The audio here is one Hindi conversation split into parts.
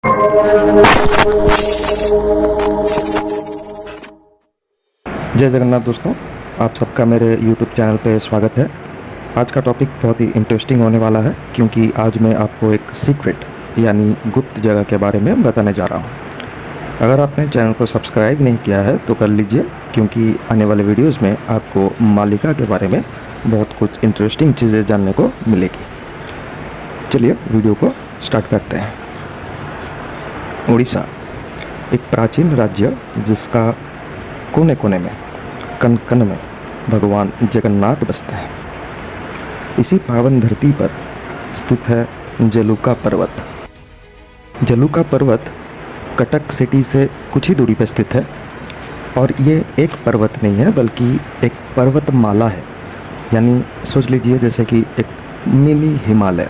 जय जगन्नाथ दोस्तों, आप सबका मेरे YouTube चैनल पे स्वागत है। आज का टॉपिक बहुत ही इंटरेस्टिंग होने वाला है क्योंकि आज मैं आपको एक सीक्रेट यानी गुप्त जगह के बारे में बताने जा रहा हूँ। अगर आपने चैनल को सब्सक्राइब नहीं किया है तो कर लीजिए क्योंकि आने वाले वीडियोस में आपको मालिका के बारे में बहुत कुछ इंटरेस्टिंग चीज़ें जानने को मिलेगी। चलिए वीडियो को स्टार्ट करते हैं। उड़ीसा एक प्राचीन राज्य जिसका कोने कोने में कण कण में भगवान जगन्नाथ बसते हैं। इसी पावन धरती पर स्थित है जलुका पर्वत। जलुका पर्वत कटक सिटी से कुछ ही दूरी पर स्थित है और ये एक पर्वत नहीं है बल्कि एक पर्वतमाला है। यानी सोच लीजिए जैसे कि एक मिनी हिमालय,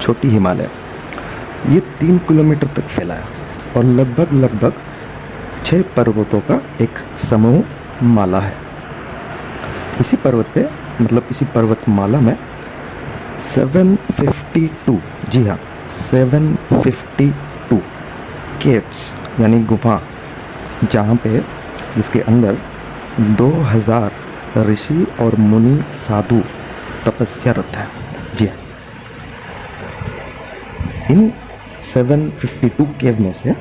छोटी हिमालय। ये 3 किलोमीटर तक फैला है और लगभग 6 पर्वतों का एक समूह माला है। इसी पर्वत पे मतलब इसी पर्वतमाला में 752, जी हाँ 752 केव्स यानी गुफा, जहाँ पे जिसके अंदर 2000 ऋषि और मुनि साधु तपस्यारत हैं। जी हाँ, इन 752 केव में से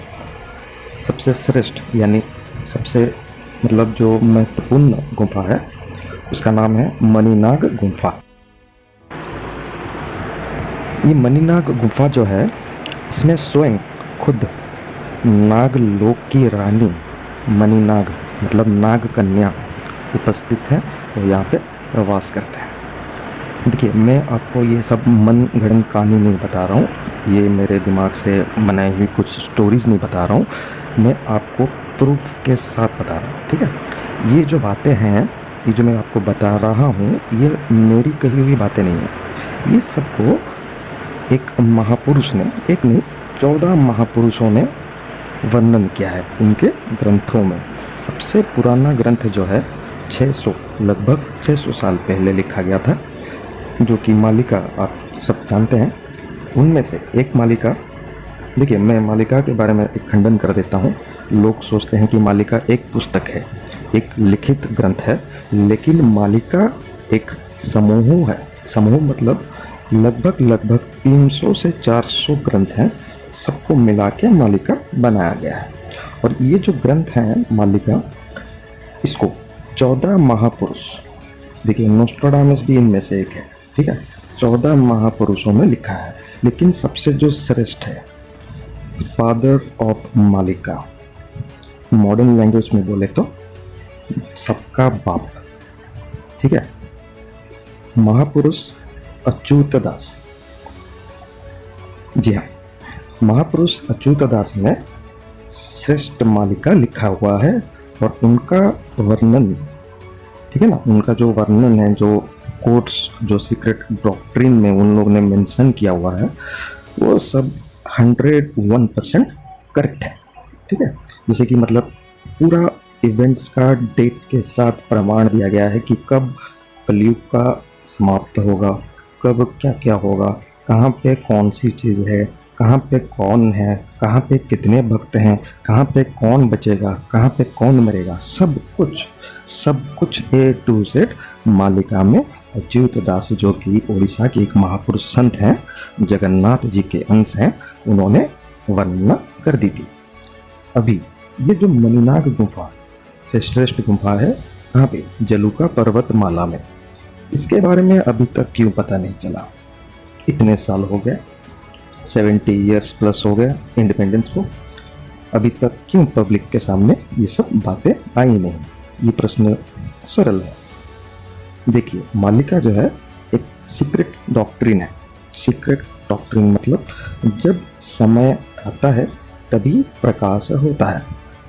सबसे श्रेष्ठ यानी सबसे मतलब जो महत्वपूर्ण गुफा है उसका नाम है मणिनाग गुफा। ये मणिनाग गुफा जो है इसमें स्वयं खुद नागलोक की रानी मणिनाग मतलब नाग कन्या उपस्थित है और यहाँ पे वास करते हैं। देखिए, मैं आपको ये सब मन गढ़ंत कहानी नहीं बता रहा हूँ, ये मेरे दिमाग से बनाई हुई कुछ स्टोरीज नहीं बता रहा हूँ, मैं आपको प्रूफ के साथ बता रहा हूँ। ठीक है, ये जो बातें हैं, ये जो मैं आपको बता रहा हूँ, ये मेरी कही हुई बातें नहीं है। ये सबको एक महापुरुष ने, एक नहीं 14 महापुरुषों ने वर्णन किया है उनके ग्रंथों में। सबसे पुराना ग्रंथ जो है 600 लगभग 600 साल पहले लिखा गया था, जो कि मालिका आप सब जानते हैं। उनमें से एक मालिका, देखिए मैं मालिका के बारे में एक खंडन कर देता हूँ। लोग सोचते हैं कि मालिका एक पुस्तक है, एक लिखित ग्रंथ है, लेकिन मालिका एक समूह है। समूह मतलब लगभग 300 से 400 ग्रंथ हैं, सबको मिला के मालिका बनाया गया है। और ये जो ग्रंथ हैं मालिका, इसको 14 महापुरुष, देखिए नोस्ट्राडामस भी इनमें से एक है। ठीक है, 14 महापुरुषों ने लिखा है, लेकिन सबसे जो श्रेष्ठ है, फादर ऑफ मालिका, मॉडर्न लैंग्वेज में बोले तो सबका बाप। ठीक है, महापुरुष अच्युतदास। जी हाँ, महापुरुष अच्युतदास ने श्रेष्ठ मालिका लिखा हुआ है और उनका वर्णन, ठीक है ना, उनका जो वर्णन है, जो कोट्स, जो सीक्रेट डॉक्ट्रिन में उन लोगों ने मेंशन किया हुआ है, वो सब 101% करेक्ट है। ठीक है, जैसे कि मतलब पूरा इवेंट्स का डेट के साथ प्रमाण दिया गया है कि कब कलयुग का समाप्त होगा, कब क्या क्या होगा, कहाँ पे कौन सी चीज़ है, कहाँ पे कौन है, कहाँ पे कितने भक्त हैं, कहाँ पे कौन बचेगा, कहाँ पे कौन मरेगा, सब कुछ A to Z मालिका में अच्युतदास, जो कि उड़ीसा के एक महापुरुष संत हैं, जगन्नाथ जी के अंश हैं, उन्होंने वर्णना कर दी थी। अभी ये जो मणिनाग गुफा से श्रेष्ठ गुफा है, कहाँ पे? जलुका पर्वतमाला में। इसके बारे में अभी तक क्यों पता नहीं चला? इतने साल हो गए, 70 ईयर्स प्लस हो गया इंडिपेंडेंस को, अभी तक क्यों पब्लिक के सामने ये सब बातें आई नहीं? ये प्रश्न सरल है। देखिए, मालिका जो है एक सीक्रेट डॉक्ट्रिन है। सीक्रेट डॉक्ट्रिन मतलब जब समय आता है तभी प्रकाश होता है,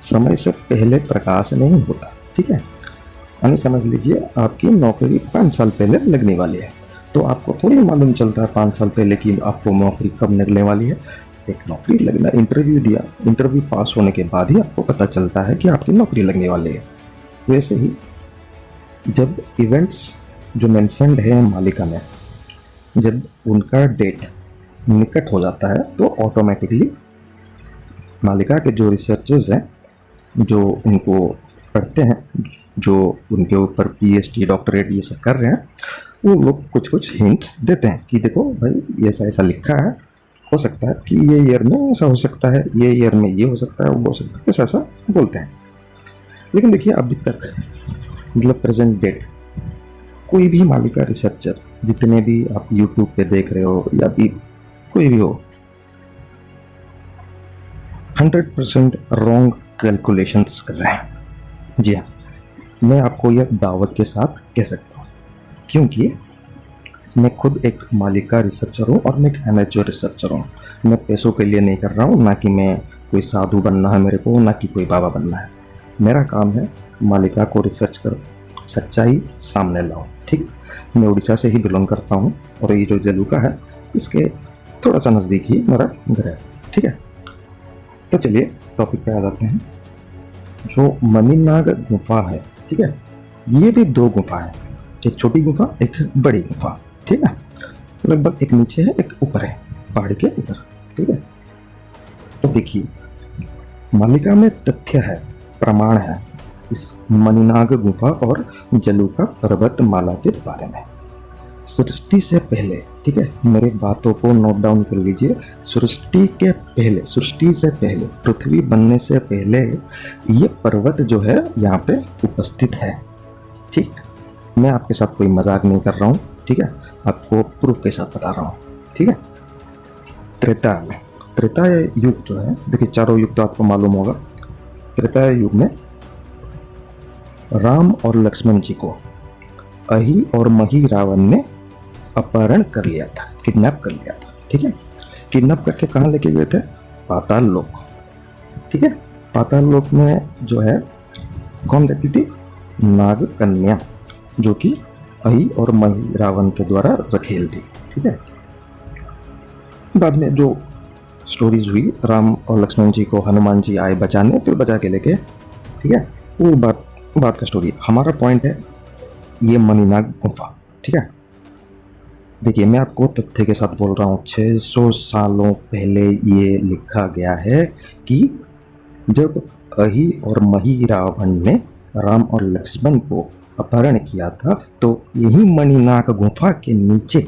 समय से पहले प्रकाश नहीं होता। ठीक है, यानी समझ लीजिए आपकी नौकरी 5 साल पहले लगने वाली है, तो आपको थोड़ी मालूम चलता है 5 साल पहले कि आपको नौकरी कब लगने वाली है। एक नौकरी लगना, इंटरव्यू दिया, इंटरव्यू पास होने के बाद ही आपको पता चलता है कि आपकी नौकरी लगने वाली है। वैसे ही जब इवेंट्स जो मेंशन्ड है मालिका में, जब उनका डेट निकट हो जाता है तो ऑटोमेटिकली मालिका के जो रिसर्चर्स हैं, जो इनको पढ़ते हैं, जो उनके ऊपर पीएचडी डॉक्टरेट ये सब कर रहे हैं, वो लोग कुछ कुछ हिंट्स देते हैं कि देखो भाई ये ऐसा ऐसा लिखा है, हो सकता है कि ये ईयर में ऐसा हो सकता है, ये ईयर में ये हो सकता है, वो हो सकता है, ऐसा ऐसा बोलते हैं। लेकिन देखिए अभी तक मतलब प्रेजेंट डेट कोई भी मालिका रिसर्चर, जितने भी आप यूट्यूब पे देख रहे हो या भी कोई भी हो, 100% रॉन्ग कैलकुलेशंस कर रहे हैं। जी हाँ, मैं आपको यह दावत के साथ कह सकता हूँ, क्योंकि मैं खुद एक मालिका रिसर्चर हूँ और मैं एक एमेच्योर रिसर्चर हूँ। मैं पैसों के लिए नहीं कर रहा हूँ, ना कि मैं कोई साधु बनना है मेरे को, ना कि कोई बाबा बनना है। मेरा काम है मालिका को रिसर्च करो, सच्चाई सामने लाओ। ठीक है, मैं उड़ीसा से ही बिलोंग करता हूँ और ये जो जलूका है इसके थोड़ा सा नज़दीक ही मेरा घर है। ठीक है, तो चलिए टॉपिक पे आ जाते हैं। जो मणिनाग गुफा है, ठीक है, ये भी दो गुफा है, एक छोटी गुफा एक बड़ी गुफा। ठीक है, लगभग एक नीचे है एक ऊपर है, पहाड़ी के ऊपर। ठीक है, तो देखिए मालिका में तथ्य है, प्रमाण है इस मणिनाग गुफा और जलूका पर्वतमाला के बारे में। सृष्टि से पहले, ठीक है, मेरे बातों को नोट डाउन कर लीजिए। सृष्टि के पहले, सृष्टि से पहले, पृथ्वी बनने से पहले ये पर्वत जो है यहाँ पे उपस्थित है। ठीक है, मैं आपके साथ कोई मजाक नहीं कर रहा हूँ। ठीक है, आपको प्रूफ के साथ बता रहा हूँ। ठीक है, त्रेता में, त्रेता युग जो है, देखिए चारों युग तो आपको मालूम होगा। त्रेता युग में राम और लक्ष्मण जी को अहि और मही रावण ने अपहरण कर लिया था, किडनैप कर लिया था। ठीक है, किडनैप करके कहाँ लेके गए थे? पाताल लोक। ठीक है, पाताल लोक में जो है कौन रहती थी? नाग कन्या, जो कि अहि और मही रावण के द्वारा रखेल थी। ठीक है, बाद में जो स्टोरीज हुई, राम और लक्ष्मण जी को हनुमान जी आए बचाने, फिर बचा के लेके। ठीक है, वो बात का स्टोरी। हमारा पॉइंट है ये मणिनाग गुफा। ठीक है, देखिए मैं आपको तथ्य के साथ बोल रहा हूँ, 600 सालों पहले ये लिखा गया है कि जब अहि और मही रावण ने राम और लक्ष्मण को अपहरण किया था, तो यही मणिनाग गुफा के नीचे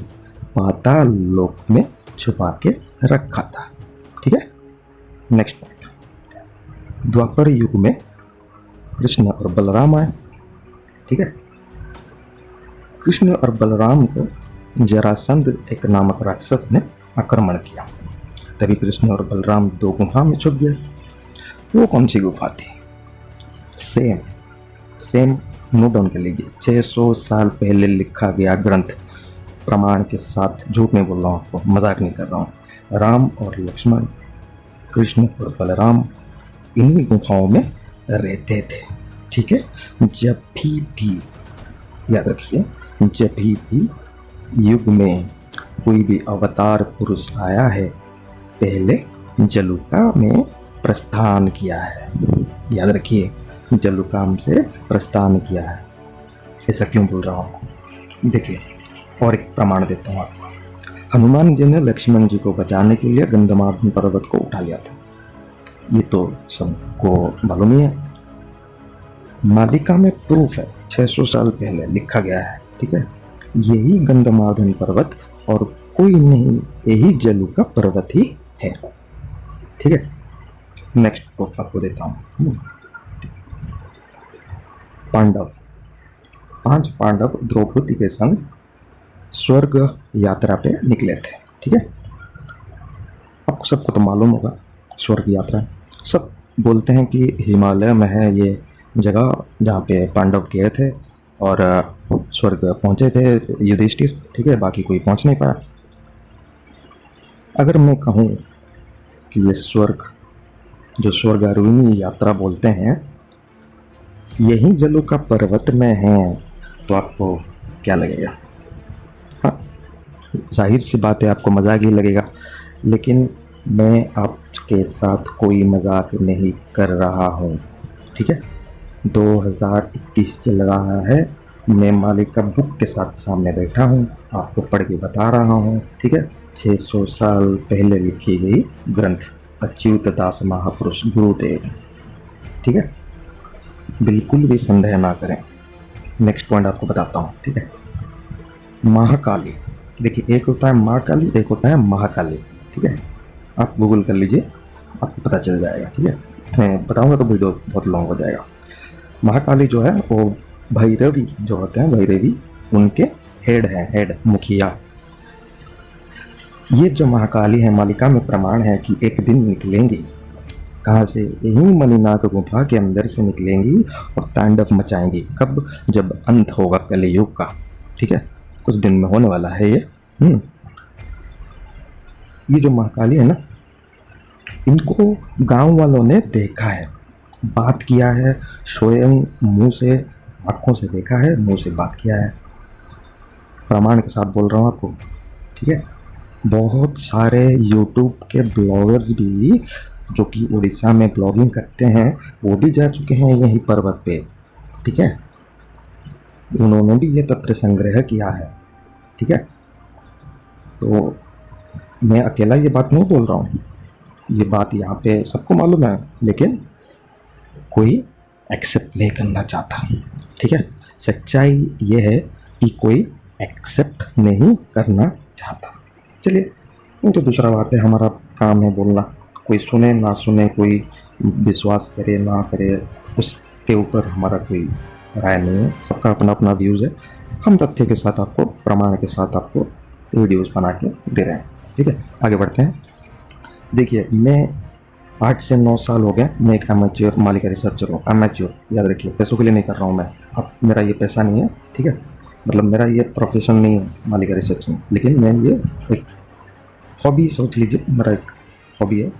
पाताल लोक में छुपा के रखा था। ठीक है, नेक्स्ट पॉइंट। द्वापर युग में कृष्ण और बलराम आए। ठीक है, कृष्ण और बलराम को जरासंध एक नामक राक्षस ने आक्रमण किया, तभी कृष्ण और बलराम दो गुफा में छुप गए। वो कौन सी गुफा थी? सेम नोट डाउन कर लीजिए। 600 साल पहले लिखा गया ग्रंथ, प्रमाण के साथ, झूठ नहीं बोल रहा हूँ आपको, मजाक नहीं कर रहा हूँ। राम और लक्ष्मण, कृष्ण और बलराम इन्हीं गुफाओं में रहते थे। ठीक है, जब भी याद रखिए, जब भी युग में कोई भी अवतार पुरुष आया है, पहले जलूका में प्रस्थान किया है। याद रखिए, जलूकाम से प्रस्थान किया है। ऐसा क्यों बोल रहा हूँ आपको? देखिए और एक प्रमाण देता हूँ आपको। हनुमान जी ने लक्ष्मण जी को बचाने के लिए गंधमार्दन पर्वत को उठा लिया था, ये तो सबको मालूम ही है। मालिका में प्रूफ है, 600 साल पहले लिखा गया है। ठीक है, यही गंधमार्दन पर्वत और कोई नहीं, यही जलूका पर्वत ही है। ठीक है, नेक्स्ट प्रूफ आपको देता हूँ। पांडव, 5 पांडव द्रौपदी के संग स्वर्ग यात्रा पे निकले थे। ठीक है, आपको सबको तो मालूम होगा स्वर्ग यात्रा, सब बोलते हैं कि हिमालय में है ये जगह जहाँ पे पांडव गए थे और स्वर्ग पहुँचे थे युधिष्ठिर। ठीक है, बाकी कोई पहुँच नहीं पाया। अगर मैं कहूँ कि ये स्वर्ग, जो स्वर्गारोहिणी यात्रा बोलते हैं, यही जलूका पर्वत में है, तो आपको क्या लगेगा? हाँ, जाहिर सी बात है आपको मजाक ही लगेगा, लेकिन मैं आपके साथ कोई मजाक नहीं कर रहा हूँ। ठीक है, 2021 चल रहा है, मैं मालिका बुक के साथ सामने बैठा हूँ, आपको पढ़ के बता रहा हूँ। ठीक है, 600 साल पहले लिखी गई ग्रंथ। अच्युतदास महापुरुष गुरुदेव। ठीक है, बिल्कुल भी संदेह ना करें। नेक्स्ट पॉइंट आपको बताता हूँ। ठीक है, महाकाली, देखिए एक होता है माँ काली, एक होता है महाकाली। ठीक है, आप गूगल कर लीजिए, आपको पता चल जाएगा। ठीक है, इतने बताऊंगा तो वीडियो बहुत लॉन्ग हो जाएगा। महाकाली जो है वो भैरवी जो होते हैं, भैरवी उनके हेड है, हेड मुखिया। ये जो महाकाली है मालिका में प्रमाण है कि एक दिन निकलेंगी। कहाँ से? यही मणिनाग गुफा के अंदर से निकलेंगी और तांडव मचाएंगी। कब? जब अंत होगा कलियुग का। ठीक है, कुछ दिन में होने वाला है ये। ये जो महाकाली है ना, इनको गांव वालों ने देखा है, बात किया है, स्वयं मुंह से, आंखों से देखा है, मुंह से बात किया है। प्रमाण के साथ बोल रहा हूँ आपको। ठीक है, बहुत सारे यूट्यूब के ब्लॉगर्स भी जो कि उड़ीसा में ब्लॉगिंग करते हैं वो भी जा चुके हैं यही पर्वत पे। ठीक है, उन्होंने भी ये तथ्य संग्रह किया है। ठीक है, तो मैं अकेला ये बात नहीं बोल रहा हूँ, ये बात यहाँ पे सबको मालूम है, लेकिन कोई एक्सेप्ट नहीं करना चाहता। ठीक है, सच्चाई ये है कि कोई एक्सेप्ट नहीं करना चाहता। चलिए, वो तो दूसरा बात है, हमारा काम है बोलना। कोई सुने ना सुने, कोई विश्वास करे ना करे, उसके ऊपर हमारा कोई राय नहीं है। सबका अपना अपना व्यूज़ है। हम तथ्य के साथ आपको, प्रमाण के साथ आपको वीडियोस बना के दे रहे हैं। ठीक है, आगे बढ़ते हैं। देखिए, मैं 8 से 9 साल हो गए, मैं एक एमेच्योर मालिका रिसर्चर हूँ। एमेच्योर याद रखिए, पैसों के लिए नहीं कर रहा हूँ मैं। अब मेरा ये पैसा नहीं है। ठीक है, मतलब मेरा ये प्रोफेशन नहीं है मालिका रिसर्चिंग, लेकिन मैं ये एक हॉबी समझ लीजिए, मेरा एक हॉबी है।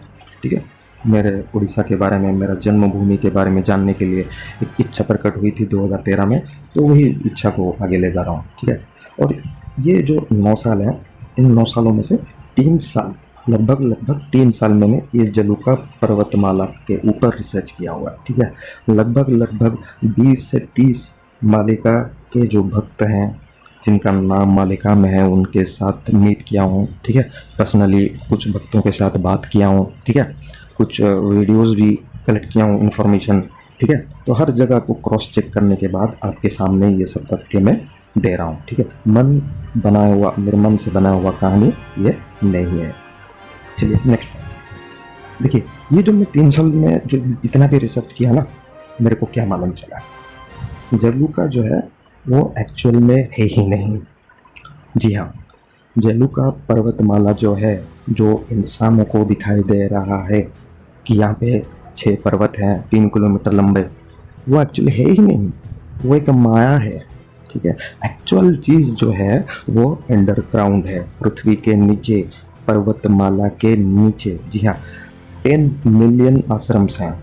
ठीक है, मेरे उड़ीसा के बारे में, मेरा जन्मभूमि के बारे में जानने के लिए एक इच्छा प्रकट हुई थी 2013 में, तो वही इच्छा को आगे ले जा रहा हूँ। ठीक है, और ये जो 9 साल हैं, इन 9 सालों में से 3 साल, लगभग 3 साल मैंने ये जलुका पर्वतमाला के ऊपर रिसर्च किया हुआ है। ठीक है, लगभग 20 से 30 मालिका के जो भक्त हैं, जिनका नाम मालिका में है, उनके साथ मीट किया हूँ। ठीक है, पर्सनली कुछ भक्तों के साथ बात किया हूँ। ठीक है, कुछ वीडियोस भी कलेक्ट किया हूँ, इन्फॉर्मेशन। ठीक है, तो हर जगह को क्रॉस चेक करने के बाद आपके सामने ये सब तथ्य मैं दे रहा हूँ। ठीक है, मन बनाया हुआ, मेरे मन से बनाया हुआ कहानी ये नहीं है। चलिए नेक्स्ट। देखिए, ये जो मैं 3 साल में जो जितना भी रिसर्च किया ना, मेरे को क्या मालूम चला, जलुका जो है वो एक्चुअल में है ही नहीं। जी हाँ, जलुका पर्वतमाला जो है, जो इंसानों को दिखाई दे रहा है कि यहाँ पे 6 पर्वत हैं 3 किलोमीटर लंबे, वो एक्चुअली है ही नहीं, वो एक माया है। ठीक है, एक्चुअल चीज़ जो है वो अंडरग्राउंड है, पृथ्वी के नीचे, पर्वतमाला के नीचे। जी हाँ, 10 मिलियन आश्रम्स हैं,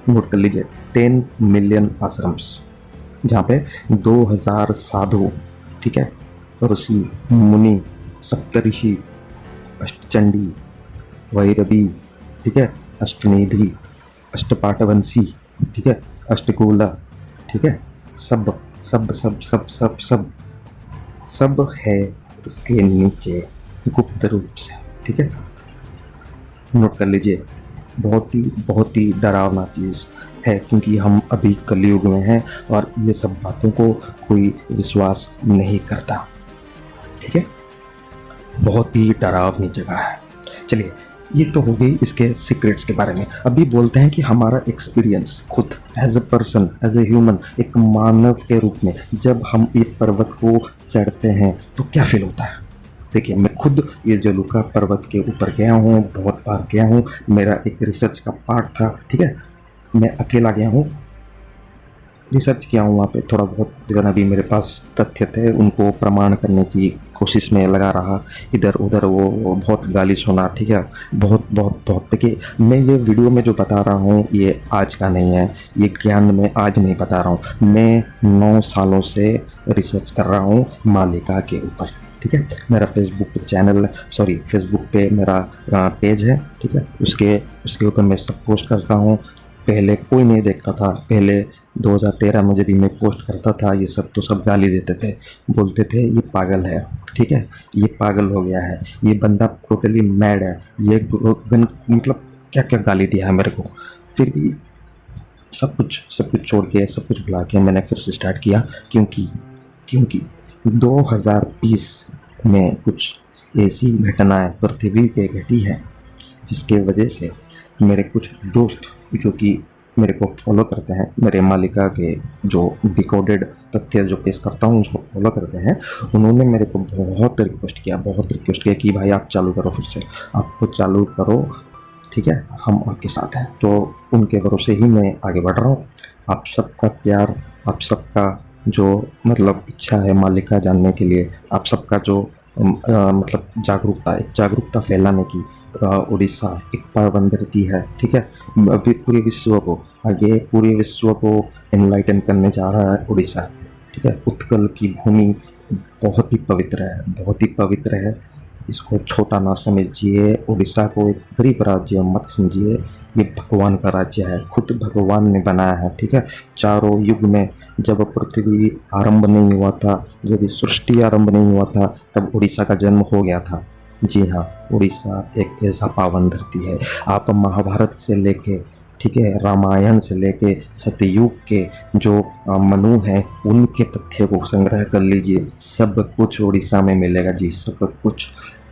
नोट कर लीजिए, 10 मिलियन आश्रम्स, जहाँ पे 2000 साधु, ठीक है, ऋषि मुनि, सप्तऋषि, अष्टचंडी, वैरवी, ठीक है, अष्टनिधि, अष्टपाटवंशी, ठीक है, अष्टगोला, ठीक है, सब सब सब सब सब सब सब है इसके नीचे गुप्त रूप से। ठीक है, नोट कर लीजिए, बहुत ही डरावना चीज़ है, क्योंकि हम अभी कलयुग में हैं और ये सब बातों को कोई विश्वास नहीं करता। ठीक है, बहुत ही डरावनी जगह है। चलिए, ये तो हो गई इसके सीक्रेट्स के बारे में। अभी बोलते हैं कि हमारा एक्सपीरियंस खुद as a person, as a human, एक मानव के रूप में जब हम ये पर्वत को चढ़ते हैं तो क्या फील होता है। देखिए, मैं खुद ये जलुका पर्वत के ऊपर गया हूँ, बहुत बार गया हूँ, मेरा एक रिसर्च का पार्ट था। ठीक है, मैं अकेला गया हूँ, रिसर्च किया हूँ वहाँ पे, थोड़ा बहुत जितना भी मेरे पास तथ्य थे उनको प्रमाण करने की कोशिश में लगा रहा, इधर उधर वो बहुत गाली सुना। ठीक है, बहुत देखिए, मैं ये वीडियो में जो बता रहा हूँ ये आज का नहीं है, ये ज्ञान मैं आज नहीं बता रहा हूँ, मैं 9 सालों से रिसर्च कर रहा हूँ मालिका के ऊपर। ठीक है, मेरा फेसबुक पे मेरा पेज है। ठीक है, उसके ऊपर मैं सब पोस्ट करता हूँ। पहले कोई नहीं देखता था, पहले 2013 में जब भी मैं पोस्ट करता था ये सब, तो सब गाली देते थे, बोलते थे ये पागल है, ठीक है, ये पागल हो गया है, ये बंदा टोटली मैड है, ये मतलब क्या क्या गाली दिया है मेरे को। फिर भी सब कुछ छोड़ के, सब कुछ भुला के मैंने फिर से स्टार्ट किया, क्योंकि क्योंकि 2020 में कुछ ऐसी घटनाएं पृथ्वी पे घटी है जिसके वजह से मेरे कुछ दोस्त जो कि मेरे को फॉलो करते हैं, मेरे मालिका के जो डिकोडेड तथ्य जो पेश करता हूँ उसको फॉलो करते हैं, उन्होंने मेरे को बहुत रिक्वेस्ट किया कि भाई आप चालू करो, फिर से आपको चालू करो, ठीक है, हम आपके साथ हैं। तो उनके भरोसे ही मैं आगे बढ़ रहा हूँ। आप सबका प्यार, आप सबका जो मतलब इच्छा है मालिका जानने के लिए, आप सबका जो मतलब जागरूकता फैलाने की, उड़ीसा एक पाबंदी है, ठीक है, अभी पूरे विश्व को, आगे पूरे विश्व को एनलाइटन करने जा रहा है उड़ीसा, ठीक है। उत्कल की भूमि बहुत ही पवित्र है, इसको छोटा ना समझिए, उड़ीसा को एक गरीब राज्य मत समझिए, ये भगवान का राज्य है, खुद भगवान ने बनाया है, ठीक है। चारों युग में जब पृथ्वी आरंभ नहीं हुआ था, जब सृष्टि आरंभ नहीं हुआ था, तब उड़ीसा का जन्म हो गया था। जी हाँ, उड़ीसा एक ऐसा पावन धरती है। आप महाभारत से लेके, ठीक है, रामायण से लेके सतयुग के जो मनु हैं उनके तथ्य को संग्रह कर लीजिए, सब कुछ उड़ीसा में मिलेगा जी, सब कुछ।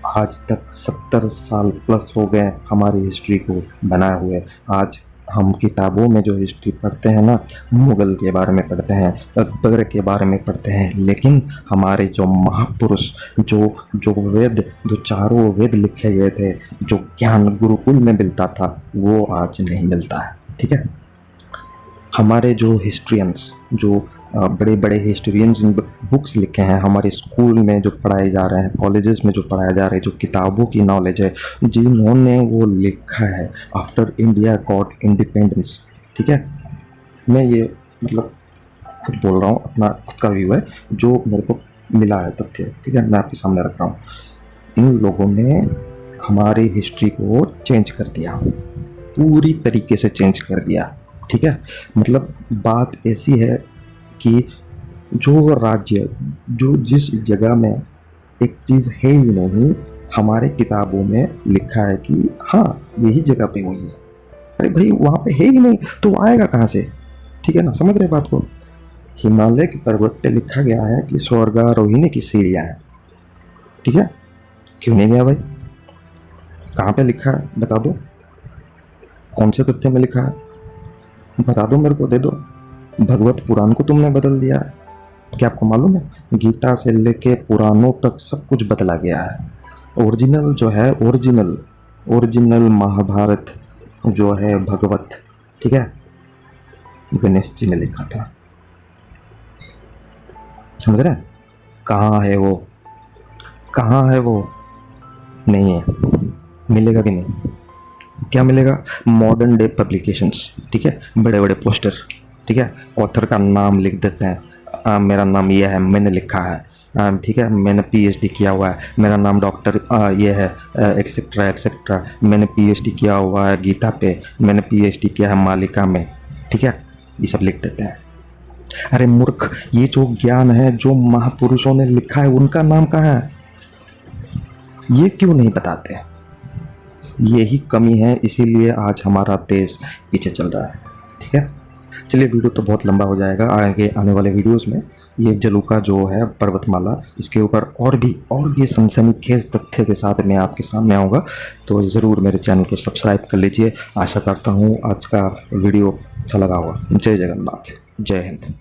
आज तक 70 साल प्लस हो गए हमारी हिस्ट्री को बनाए हुए। आज हम किताबों में जो हिस्ट्री पढ़ते हैं ना, मुग़ल के बारे में पढ़ते हैं, अकबर के बारे में पढ़ते हैं, लेकिन हमारे जो महापुरुष, जो वेद, जो चारों वेद लिखे गए थे, जो ज्ञान गुरुकुल में मिलता था, वो आज नहीं मिलता है, ठीक है। हमारे जो हिस्ट्रियंस, जो बड़े बड़े हिस्टोरियंस बुक्स लिखे हैं, हमारे स्कूल में जो पढ़ाए जा रहे हैं, कॉलेजेस में जो पढ़ाया जा रहा है, जो किताबों की नॉलेज है, जिन्होंने वो लिखा है आफ्टर इंडिया गॉट इंडिपेंडेंस, ठीक है। मैं ये मतलब खुद बोल रहा हूँ, अपना खुद का व्यू है जो मेरे को मिला है तथ्य, ठीक है, मैं आपके सामने रख रहा हूँ। इन लोगों ने हमारी हिस्ट्री को चेंज कर दिया, पूरी तरीके से चेंज कर दिया, ठीक है। मतलब बात ऐसी है कि जो राज्य, जो जिस जगह में एक चीज़ है ही नहीं, हमारे किताबों में लिखा है कि हाँ यही जगह पे हुई है। अरे भाई वहाँ पे है ही नहीं तो आएगा कहाँ से, ठीक है ना, समझ रहे बात को। हिमालय के पर्वत पे लिखा गया है कि स्वर्गारोहिणी की सीढ़ियाँ हैं, ठीक है, क्यों नहीं गया भाई, कहाँ पे लिखा है बता दो, कौन से तथ्य में लिखा है बता दो, मेरे को दे दो। भगवत पुराण को तुमने बदल दिया है, क्या आपको मालूम है, गीता से लेके पुराणों तक सब कुछ बदला गया है। ओरिजिनल जो है, ओरिजिनल महाभारत जो है भगवत, ठीक है, गणेश जी ने लिखा था, समझ रहे हैं। कहाँ है वो, कहाँ है वो, नहीं है, मिलेगा भी नहीं। क्या मिलेगा, मॉडर्न डे पब्लिकेशंस, ठीक है, बड़े बड़े पोस्टर, ठीक है, ऑथर का नाम लिख देते हैं, मेरा नाम ये है, मैंने लिखा है, ठीक है, मैंने पीएचडी किया हुआ है, मेरा नाम डॉक्टर ये है, एक्सेट्रा एक्सेट्रा, मैंने पीएचडी किया हुआ है गीता पे, मैंने पीएचडी किया है मालिका में, ठीक है, ये सब लिख देते हैं। अरे मूर्ख, ये जो ज्ञान है जो महापुरुषों ने लिखा है उनका नाम कहाँ है, ये क्यों नहीं बताते, यही कमी है, इसीलिए आज हमारा देश पीछे चल रहा है, ठीक है। चलिए, वीडियो तो बहुत लंबा हो जाएगा, आगे आने वाले वीडियोस में ये जलुका जो है पर्वतमाला, इसके ऊपर और भी सनसनीखेज तथ्य के साथ मैं आपके सामने आऊँगा, तो ज़रूर मेरे चैनल को सब्सक्राइब कर लीजिए। आशा करता हूँ आज का वीडियो अच्छा लगा होगा। जय जगन्नाथ, जय हिंद।